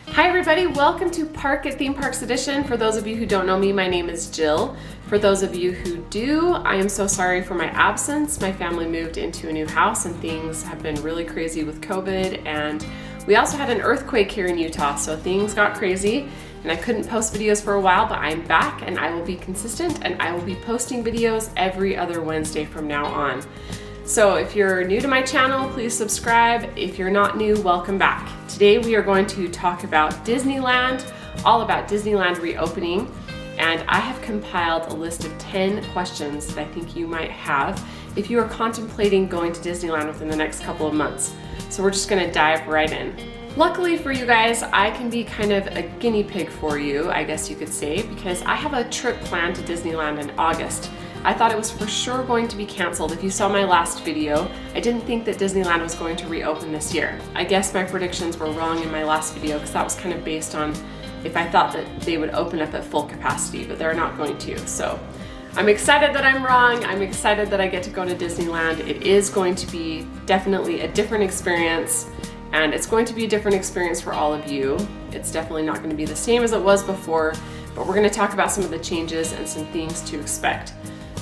Hi everybody, welcome to Park at Theme Parks Edition. For those of you who don't know me, my name is Jill. For those of you who do, I am so sorry for my absence. My family moved into a new house and things have been really crazy with COVID, and we also had an earthquake here in Utah, so things got crazy and I couldn't post videos for a while, but I'm back and I will be consistent and I will be posting videos every other Wednesday from now on. So if you're new to my channel, please subscribe. If you're not new, welcome back. Today we are going to talk about Disneyland, all about Disneyland reopening, and I have compiled a list of 10 questions that I think you might have if you are contemplating going to Disneyland within the next couple of months. So we're just gonna dive right in. Luckily for you guys, I can be kind of a guinea pig for you, I guess you could say, because I have a trip planned to Disneyland in August. I thought it was for sure going to be canceled. If you saw my last video, I didn't think that Disneyland was going to reopen this year. I guess my predictions were wrong in my last video because that was kind of based on if I thought that they would open up at full capacity, but they're not going to. So I'm excited that I'm wrong. I'm excited that I get to go to Disneyland. It is going to be definitely a different experience, and it's going to be a different experience for all of you. It's definitely not going to be the same as it was before, but we're going to talk about some of the changes and some things to expect.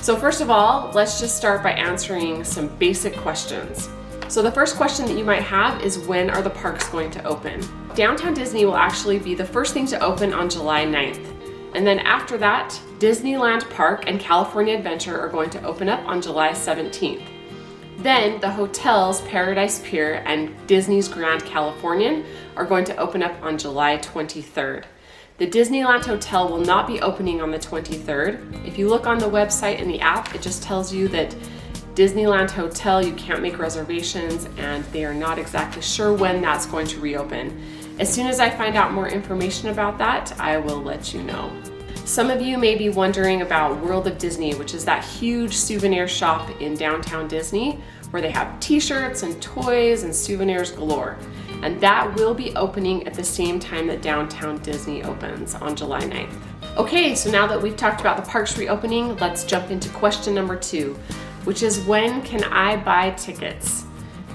So first of all, let's just start by answering some basic questions. So the first question that you might have is, when are the parks going to open? Downtown Disney will actually be the first thing to open on July 9th. And then after that, Disneyland Park and California Adventure are going to open up on July 17th. Then the hotels Paradise Pier and Disney's Grand Californian are going to open up on July 23rd. The Disneyland Hotel will not be opening on the 23rd. If you look on the website and the app, it just tells you that Disneyland Hotel, you can't make reservations, and they are not exactly sure when that's going to reopen. As soon as I find out more information about that, I will let you know. Some of you may be wondering about World of Disney, which is that huge souvenir shop in downtown Disney where they have t-shirts and toys and souvenirs galore. And that will be opening at the same time that Downtown Disney opens on July 9th. Okay, so now that we've talked about the parks reopening, let's jump into question number 2, which is, when can I buy tickets?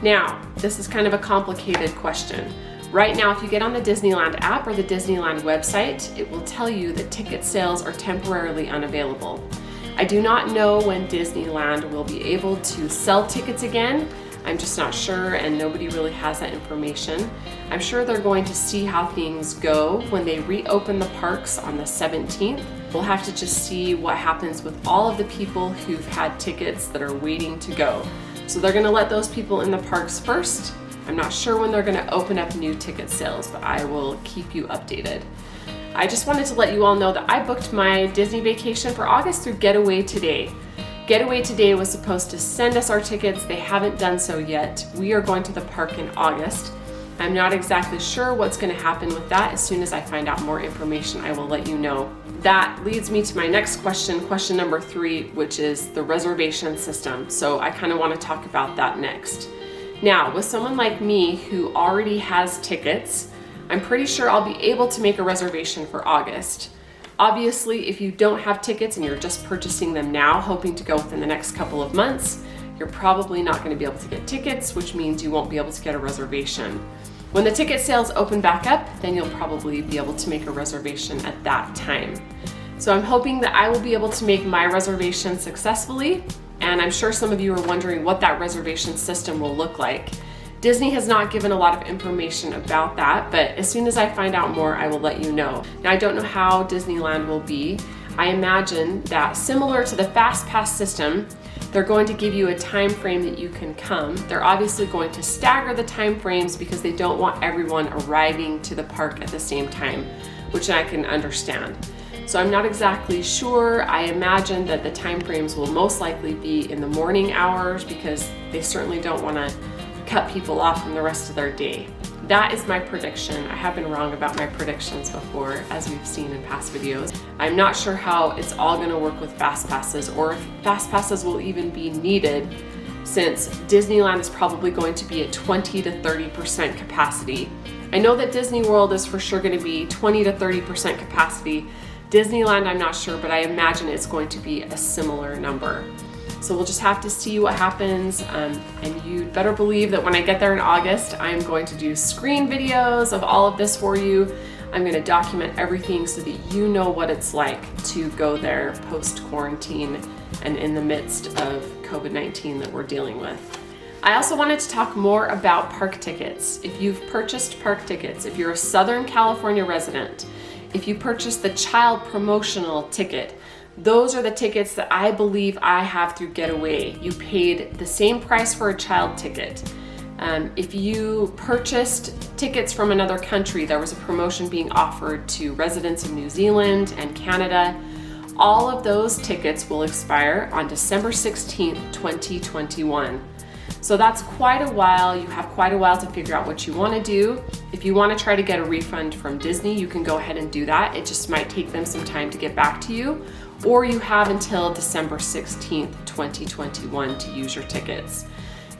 Now, this is kind of a complicated question. Right now, if you get on the Disneyland app or the Disneyland website, it will tell you that ticket sales are temporarily unavailable. I do not know when Disneyland will be able to sell tickets again. I'm just not sure, and nobody really has that information. I'm sure they're going to see how things go when they reopen the parks on the 17th. We'll have to just see what happens with all of the people who've had tickets that are waiting to go. So they're gonna let those people in the parks first. I'm not sure when they're gonna open up new ticket sales, but I will keep you updated. I just wanted to let you all know that I booked my Disney vacation for August through Getaway Today. Getaway Today was supposed to send us our tickets. They haven't done so yet. We are going to the park in August. I'm not exactly sure what's going to happen with that. As soon as I find out more information, I will let you know. That leads me to my next question, question number 3, which is the reservation system. So I kind of want to talk about that next. Now, with someone like me who already has tickets, I'm pretty sure I'll be able to make a reservation for August. Obviously, if you don't have tickets and you're just purchasing them now, hoping to go within the next couple of months, you're probably not going to be able to get tickets, which means you won't be able to get a reservation. When the ticket sales open back up, then you'll probably be able to make a reservation at that time. So I'm hoping that I will be able to make my reservation successfully, and I'm sure some of you are wondering what that reservation system will look like. Disney has not given a lot of information about that, but as soon as I find out more, I will let you know. Now, I don't know how Disneyland will be. I imagine that similar to the Fast Pass system, they're going to give you a time frame that you can come. They're obviously going to stagger the time frames because they don't want everyone arriving to the park at the same time, which I can understand. So I'm not exactly sure. I imagine that the time frames will most likely be in the morning hours because they certainly don't want to cut people off from the rest of their day. That is my prediction. I have been wrong about my predictions before, as we've seen in past videos. I'm not sure how it's all going to work with fast passes, or if fast passes will even be needed, since Disneyland is probably going to be at 20 to 30% capacity. I know that Disney World is for sure going to be 20 to 30% capacity. Disneyland, I'm not sure, but I imagine it's going to be a similar number. So we'll just have to see what happens. And you'd better believe that when I get there in August, I'm going to do screen videos of all of this for you. I'm going to document everything so that you know what it's like to go there post-quarantine and in the midst of COVID-19 that we're dealing with. I also wanted to talk more about park tickets. If you've purchased park tickets, if you're a Southern California resident, if you purchased the child promotional ticket, those are the tickets that I believe I have through Getaway. You paid the same price for a child ticket. If you purchased tickets from another country, there was a promotion being offered to residents of New Zealand and Canada. All of those tickets will expire on December 16th, 2021. So that's quite a while. You have quite a while to figure out what you want to do. If you want to try to get a refund from Disney, you can go ahead and do that. It just might take them some time to get back to you. Or you have until December 16th, 2021 to use your tickets.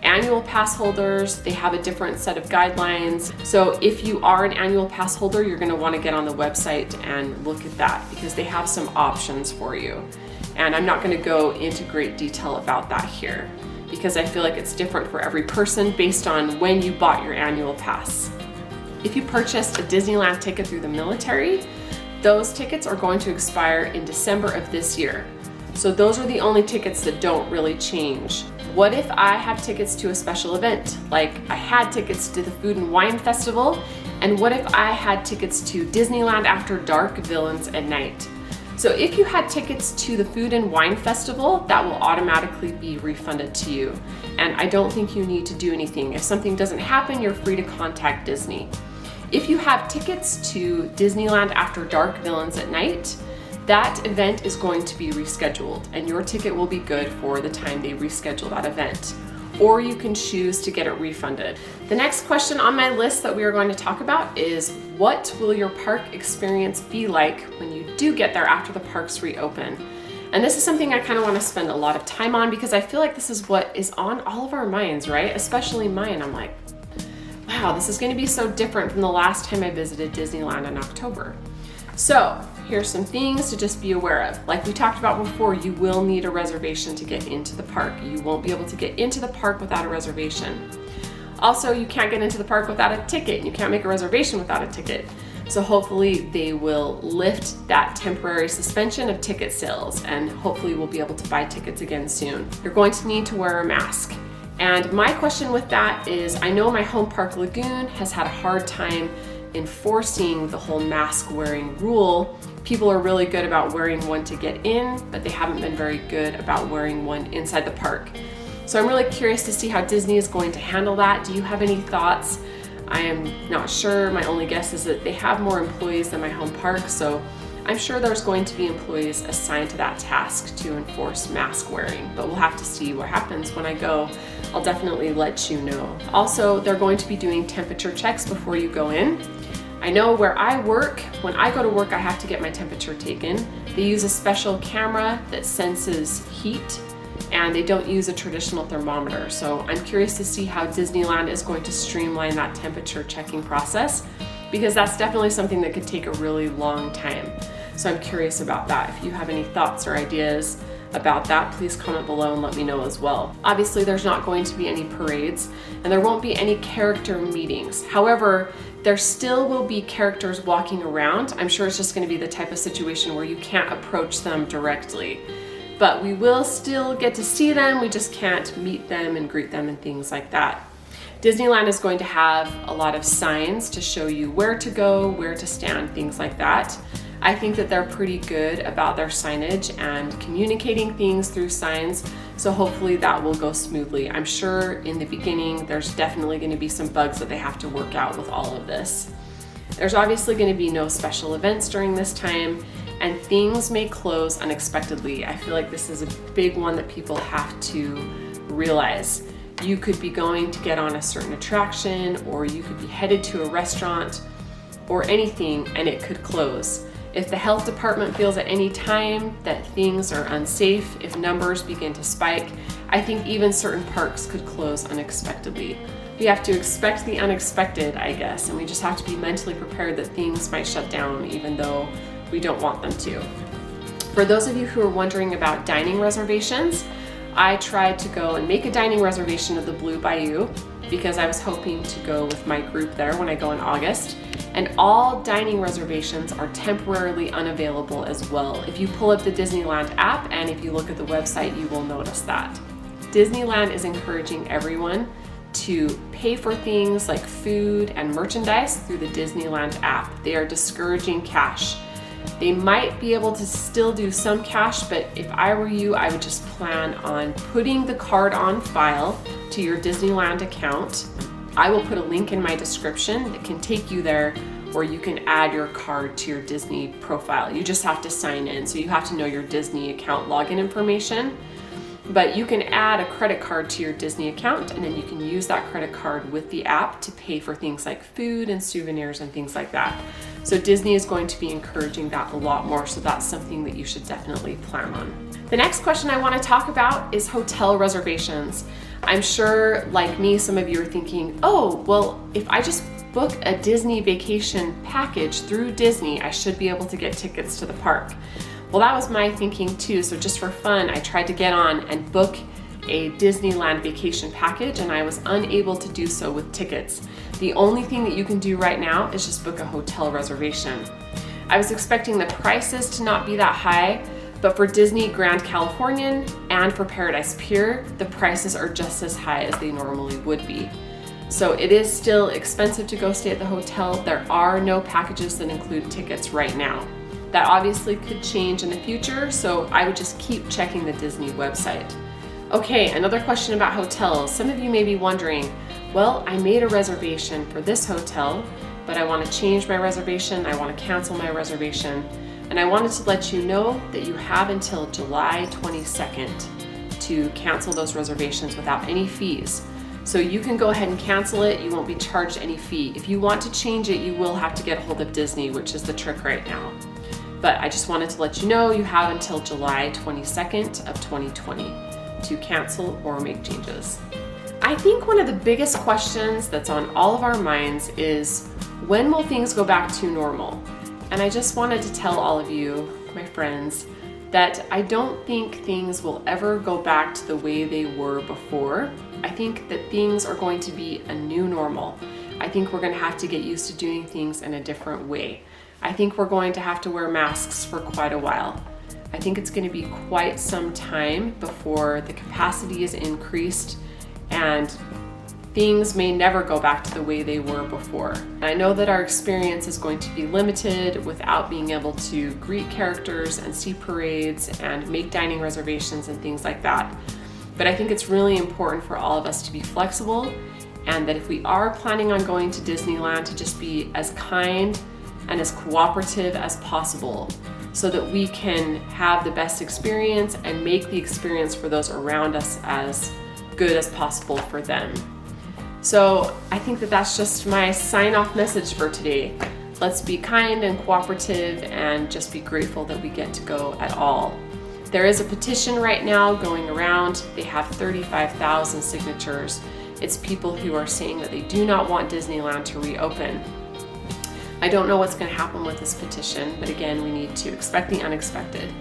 Annual pass holders, they have a different set of guidelines. So if you are an annual pass holder, you're going to want to get on the website and look at that because they have some options for you. And I'm not going to go into great detail about that here because I feel like it's different for every person based on when you bought your annual pass. If you purchased a Disneyland ticket through the military, those tickets are going to expire in December of this year. So those are the only tickets that don't really change. What if I have tickets to a special event? Like I had tickets to the Food and Wine Festival, and what if I had tickets to Disneyland After Dark, Villains at Night? So if you had tickets to the Food and Wine Festival, that will automatically be refunded to you. And I don't think you need to do anything. If something doesn't happen, you're free to contact Disney. If you have tickets to Disneyland After Dark, Villains at Night, that event is going to be rescheduled and your ticket will be good for the time they reschedule that event. Or you can choose to get it refunded. The next question on my list that we are going to talk about is what will your park experience be like when you do get there after the parks reopen? And this is something I kind of want to spend a lot of time on because I feel like this is what is on all of our minds, right? Especially mine. I'm like, wow, this is going to be so different from the last time I visited Disneyland in October. So here's some things to just be aware of. Like we talked about before, you will need a reservation to get into the park. You won't be able to get into the park without a reservation. Also, you can't get into the park without a ticket. You can't make a reservation without a ticket. So hopefully they will lift that temporary suspension of ticket sales and hopefully we'll be able to buy tickets again soon. You're going to need to wear a mask. And my question with that is, I know my home park Lagoon has had a hard time enforcing the whole mask wearing rule. People are really good about wearing one to get in, but they haven't been very good about wearing one inside the park. So I'm really curious to see how Disney is going to handle that. Do you have any thoughts? I am not sure. My only guess is that they have more employees than my home park, so I'm sure there's going to be employees assigned to that task to enforce mask wearing, but we'll have to see what happens when I go. I'll definitely let you know. Also, they're going to be doing temperature checks before you go in. I know where I work, when I go to work, I have to get my temperature taken. They use a special camera that senses heat, and they don't use a traditional thermometer. So I'm curious to see how Disneyland is going to streamline that temperature checking process, because that's definitely something that could take a really long time. So I'm curious about that. If you have any thoughts or ideas about that, please comment below and let me know as well. Obviously, there's not going to be any parades and there won't be any character meetings. However, there still will be characters walking around. I'm sure it's just going to be the type of situation where you can't approach them directly. But we will still get to see them. We just can't meet them and greet them and things like that. Disneyland is going to have a lot of signs to show you where to go, where to stand, things like that. I think that they're pretty good about their signage and communicating things through signs, so hopefully that will go smoothly. I'm sure in the beginning there's definitely going to be some bugs that they have to work out with all of this. There's obviously going to be no special events during this time, and things may close unexpectedly. I feel like this is a big one that people have to realize. You could be going to get on a certain attraction, or you could be headed to a restaurant or anything, and it could close. If the health department feels at any time that things are unsafe, if numbers begin to spike, I think even certain parks could close unexpectedly. We have to expect the unexpected, I guess, and we just have to be mentally prepared that things might shut down even though we don't want them to. For those of you who are wondering about dining reservations, I tried to go and make a dining reservation of the Blue Bayou because I was hoping to go with my group there when I go in August. And all dining reservations are temporarily unavailable as well. If you pull up the Disneyland app and if you look at the website, you will notice that. Disneyland is encouraging everyone to pay for things like food and merchandise through the Disneyland app. They are discouraging cash. They might be able to still do some cash, but if I were you, I would just plan on putting the card on file to your Disneyland account. I will put a link in my description that can take you there, or you can add your card to your Disney profile. You just have to sign in, so you have to know your Disney account login information. But you can add a credit card to your Disney account, and then you can use that credit card with the app to pay for things like food and souvenirs and things like that. So Disney is going to be encouraging that a lot more, so that's something that you should definitely plan on. The next question I want to talk about is hotel reservations. I'm sure, like me, some of you are thinking, oh, well, if I just book a Disney vacation package through Disney, I should be able to get tickets to the park. Well, that was my thinking too. So just for fun, I tried to get on and book a Disneyland vacation package, and I was unable to do so with tickets. The only thing that you can do right now is just book a hotel reservation. I was expecting the prices to not be that high, but for Disney Grand Californian and for Paradise Pier, the prices are just as high as they normally would be. So it is still expensive to go stay at the hotel. There are no packages that include tickets right now. That obviously could change in the future, so I would just keep checking the Disney website. Okay, another question about hotels. Some of you may be wondering, well, I made a reservation for this hotel, but I want to change my reservation, I want to cancel my reservation, and I wanted to let you know that you have until July 22nd to cancel those reservations without any fees. So you can go ahead and cancel it, you won't be charged any fee. If you want to change it, you will have to get a hold of Disney, which is the trick right now. But I just wanted to let you know you have until July 22nd of 2020 to cancel or make changes. I think one of the biggest questions that's on all of our minds is, when will things go back to normal? And I just wanted to tell all of you, my friends, that I don't think things will ever go back to the way they were before. I think that things are going to be a new normal. I think we're going to have to get used to doing things in a different way. I think we're going to have to wear masks for quite a while. I think it's going to be quite some time before the capacity is increased and things may never go back to the way they were before. And I know that our experience is going to be limited without being able to greet characters and see parades and make dining reservations and things like that. But I think it's really important for all of us to be flexible, and that if we are planning on going to Disneyland, to just be as kind and as cooperative as possible so that we can have the best experience and make the experience for those around us as good as possible for them. So I think that that's just my sign-off message for today. Let's be kind and cooperative and just be grateful that we get to go at all. There is a petition right now going around. They have 35,000 signatures. It's people who are saying that they do not want Disneyland to reopen. I don't know what's going to happen with this petition, but again, we need to expect the unexpected.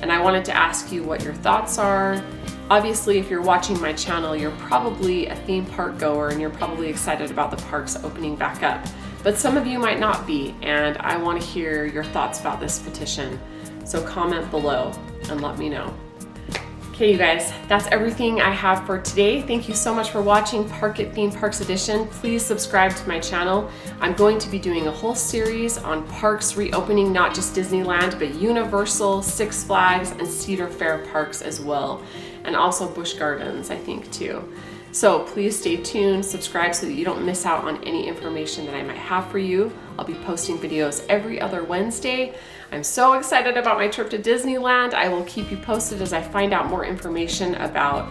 And I wanted to ask you what your thoughts are. Obviously, if you're watching my channel, you're probably a theme park goer and you're probably excited about the parks opening back up. But some of you might not be, and I want to hear your thoughts about this petition. So comment below and let me know. Okay, you guys, that's everything I have for today. Thank you so much for watching Park at Theme Parks Edition. Please subscribe to my channel. I'm going to be doing a whole series on parks reopening, not just Disneyland, but Universal, Six Flags, and Cedar Fair parks as well. And also Busch Gardens, I think, too. So please stay tuned, subscribe so that you don't miss out on any information that I might have for you. I'll be posting videos every other Wednesday. I'm so excited about my trip to Disneyland. I will keep you posted as I find out more information about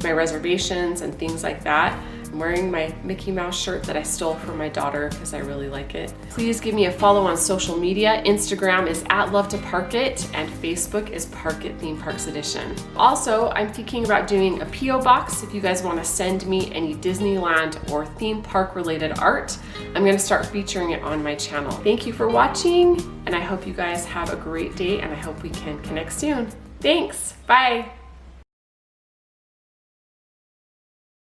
my reservations and things like that. I'm wearing my Mickey Mouse shirt that I stole from my daughter because I really like it. Please give me a follow on social media. Instagram is @LoveToParkIt and Facebook is Park at Theme Parks Edition. Also, I'm thinking about doing a P.O. box if you guys want to send me any Disneyland or theme park related art. I'm going to start featuring it on my channel. Thank you for watching, and I hope you guys have a great day, and I hope we can connect soon. Thanks. Bye.